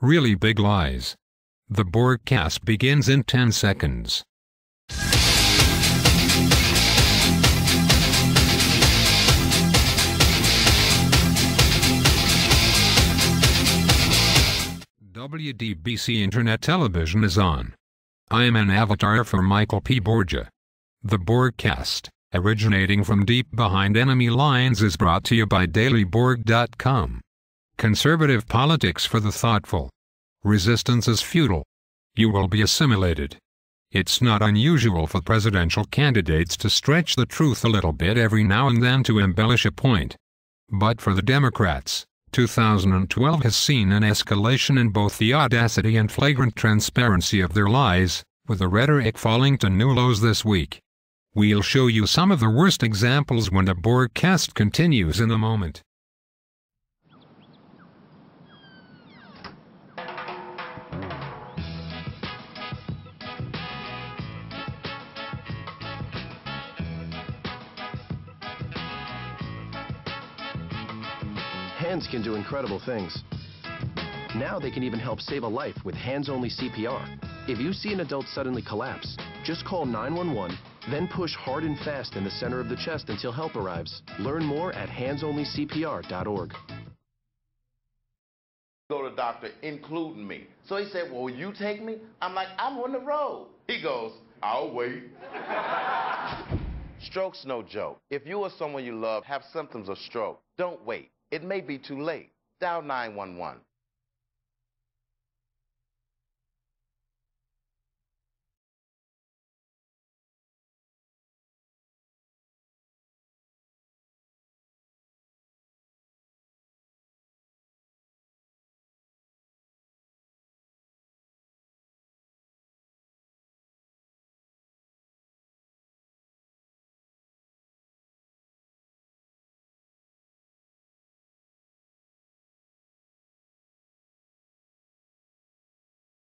Really Big Lies. The broadcast begins in 10 seconds. WDBC Internet Television is on. I am an avatar for Michael P. Borgia. The broadcast, originating from deep behind enemy lines, is brought to you by dailyborg.com. Conservative politics for the thoughtful. Resistance is futile. You will be assimilated. It's not unusual for presidential candidates to stretch the truth a little bit every now and then to embellish a point. But for the Democrats, 2012 has seen an escalation in both the audacity and flagrant transparency of their lies, with the rhetoric falling to new lows this week. We'll show you some of the worst examples when the broadcast continues in a moment. Hands can do incredible things. Now they can even help save a life with hands-only CPR. If you see an adult suddenly collapse, just call 911, then push hard and fast in the center of the chest until help arrives. Learn more at handsonlycpr.org. Go to the doctor, including me. So he said, well, will you take me? I'm like, I'm on the road. He goes, I'll wait. Stroke's no joke. If you or someone you love have symptoms of stroke, don't wait. It may be too late. Dial 911.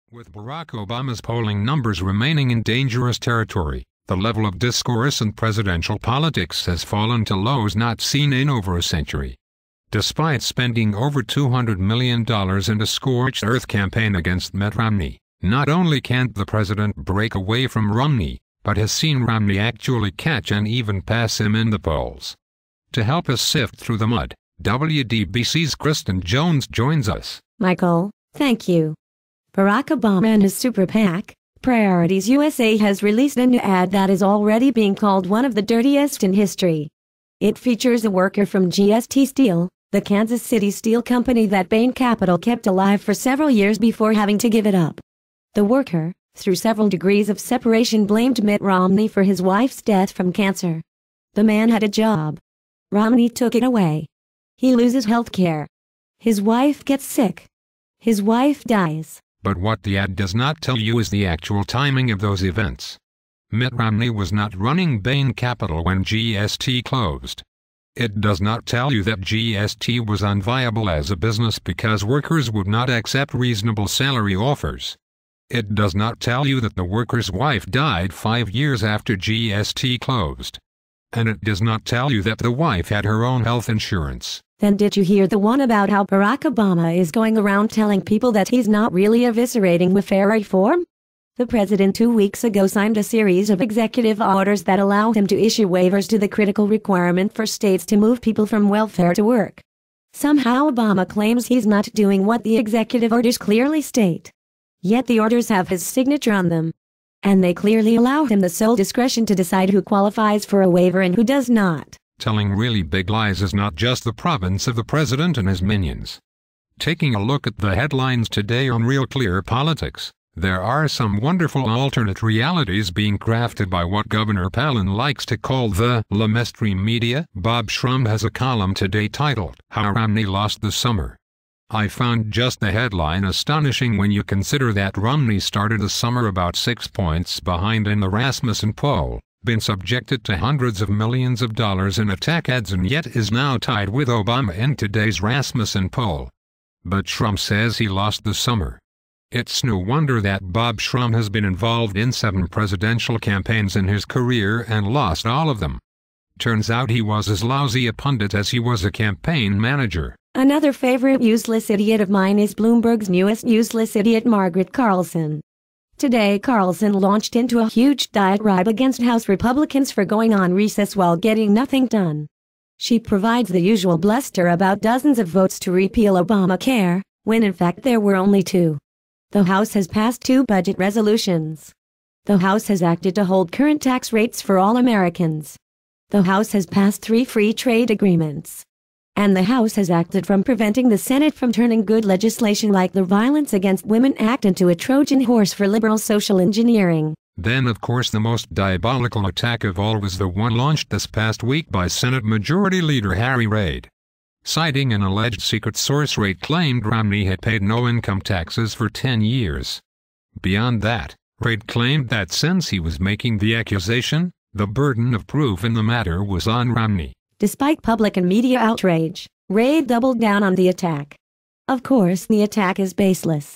With Barack Obama's polling numbers remaining in dangerous territory, the level of discourse in presidential politics has fallen to lows not seen in over a century. Despite spending over $200 million in a scorched earth campaign against Mitt Romney, not only can't the president break away from Romney, but has seen Romney actually catch and even pass him in the polls. To help us sift through the mud, WDBC's Kristen Jones joins us. Michael, thank you. Barack Obama and his super PAC, Priorities USA, has released a new ad that is already being called one of the dirtiest in history. It features a worker from GST Steel, the Kansas City steel company that Bain Capital kept alive for several years before having to give it up. The worker, through several degrees of separation, blamed Mitt Romney for his wife's death from cancer. The man had a job. Romney took it away. He loses health care. His wife gets sick. His wife dies. But what the ad does not tell you is the actual timing of those events. Mitt Romney was not running Bain Capital when GST closed. It does not tell you that GST was unviable as a business because workers would not accept reasonable salary offers. It does not tell you that the worker's wife died 5 years after GST closed. And it does not tell you that the wife had her own health insurance. Then did you hear the one about how Barack Obama is going around telling people that he's not really eviscerating welfare reform? The president 2 weeks ago signed a series of executive orders that allow him to issue waivers to the critical requirement for states to move people from welfare to work. Somehow Obama claims he's not doing what the executive orders clearly state. Yet the orders have his signature on them. And they clearly allow him the sole discretion to decide who qualifies for a waiver and who does not. Telling really big lies is not just the province of the president and his minions. Taking a look at the headlines today on Real Clear Politics, there are some wonderful alternate realities being crafted by what Governor Palin likes to call the mainstream media. Bob Shrum has a column today titled, How Romney Lost the Summer. I found just the headline astonishing when you consider that Romney started the summer about 6 points behind in the Rasmussen poll, been subjected to hundreds of millions of dollars in attack ads, and yet is now tied with Obama in today's Rasmussen poll. But Shrum says he lost the summer. It's no wonder that Bob Shrum has been involved in 7 presidential campaigns in his career and lost all of them. Turns out he was as lousy a pundit as he was a campaign manager. Another favorite useless idiot of mine is Bloomberg's newest useless idiot, Margaret Carlson. Today Carlson launched into a huge diatribe against House Republicans for going on recess while getting nothing done. She provides the usual bluster about dozens of votes to repeal Obamacare, when in fact there were only 2. The House has passed 2 budget resolutions. The House has acted to hold current tax rates for all Americans. The House has passed 3 free trade agreements. And the House has acted from preventing the Senate from turning good legislation like the Violence Against Women Act into a Trojan horse for liberal social engineering. Then of course the most diabolical attack of all was the one launched this past week by Senate Majority Leader Harry Reid. Citing an alleged secret source, Reid claimed Romney had paid no income taxes for 10 years. Beyond that, Reid claimed that since he was making the accusation, the burden of proof in the matter was on Romney. Despite public and media outrage, Reid doubled down on the attack. Of course, the attack is baseless.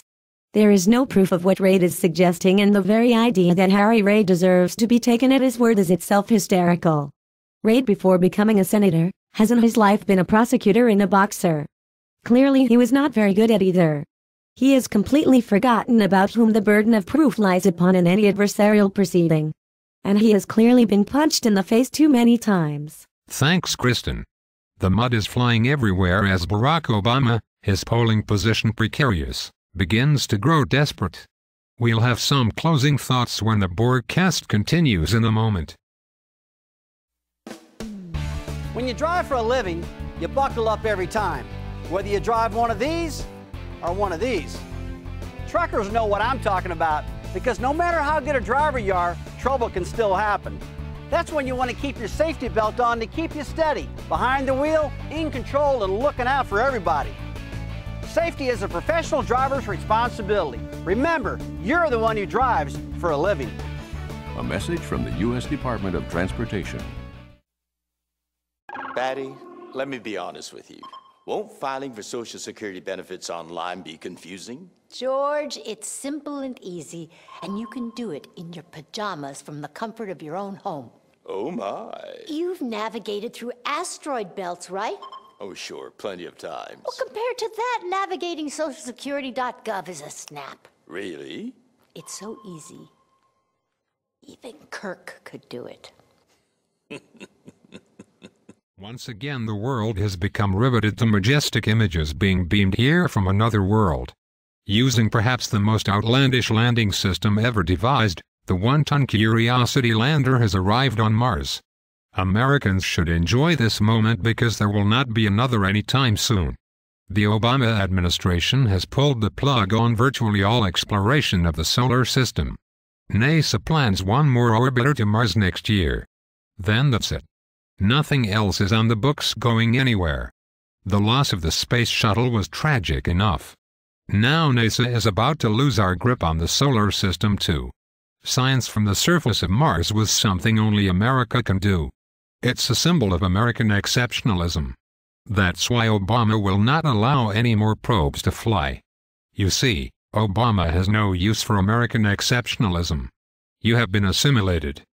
There is no proof of what Reid is suggesting, and the very idea that Harry Reid deserves to be taken at his word is itself hysterical. Reid, before becoming a senator, has in his life been a prosecutor and a boxer. Clearly he was not very good at either. He has completely forgotten about whom the burden of proof lies upon in any adversarial proceeding. And he has clearly been punched in the face too many times. Thanks, Kristen. The mud is flying everywhere as Barack Obama, his polling position precarious, begins to grow desperate. We'll have some closing thoughts when the broadcast continues in a moment. When you drive for a living, you buckle up every time, whether you drive one of these or one of these. Truckers know what I'm talking about, because no matter how good a driver you are, trouble can still happen. That's when you want to keep your safety belt on to keep you steady, behind the wheel, in control, and looking out for everybody. Safety is a professional driver's responsibility. Remember, you're the one who drives for a living. A message from the U.S. Department of Transportation. Patty, let me be honest with you. Won't filing for Social Security benefits online be confusing? George, it's simple and easy, and you can do it in your pajamas from the comfort of your own home. Oh, my. You've navigated through asteroid belts, right? Oh, sure, plenty of times. Well, compared to that, navigating socialsecurity.gov is a snap. Really? It's so easy. Even Kirk could do it. Once again, the world has become riveted to majestic images being beamed here from another world. Using perhaps the most outlandish landing system ever devised, the 1-ton Curiosity lander has arrived on Mars. Americans should enjoy this moment because there will not be another anytime soon. The Obama administration has pulled the plug on virtually all exploration of the solar system. NASA plans one more orbiter to Mars next year. Then that's it. Nothing else is on the books going anywhere. The loss of the space shuttle was tragic enough. Now NASA is about to lose our grip on the solar system too. Science from the surface of Mars was something only America can do. It's a symbol of American exceptionalism. That's why Obama will not allow any more probes to fly. You see, Obama has no use for American exceptionalism. You have been assimilated.